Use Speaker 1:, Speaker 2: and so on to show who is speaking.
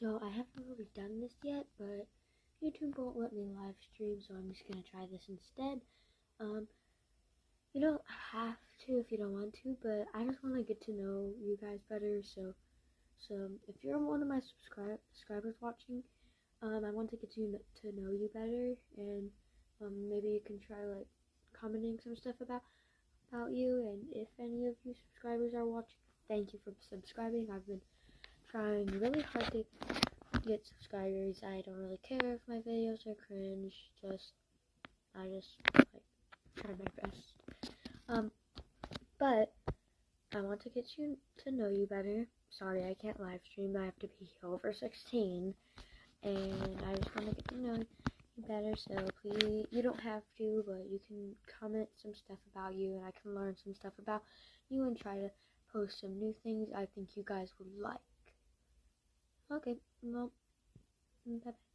Speaker 1: So I haven't really done this yet, but YouTube won't let me live stream, so I'm just gonna try this instead. Um, you don't have to if you don't want to, but I just want to get to know you guys better. So if you're one of my subscribers watching, I want to get to know you better, and maybe you can try like commenting some stuff about you. And if any of you subscribers are watching, thank you for subscribing. I've been trying really hard to get subscribers. I don't really care if my videos are cringe. I just like try my best. But I want to get you to know you better. Sorry, I can't live stream. I have to be over 16, and I just want to get to know you better. So please, you don't have to, but you can comment some stuff about you, and I can learn some stuff about you and try to post some new things I think you guys would like. Okay, well, bye-bye.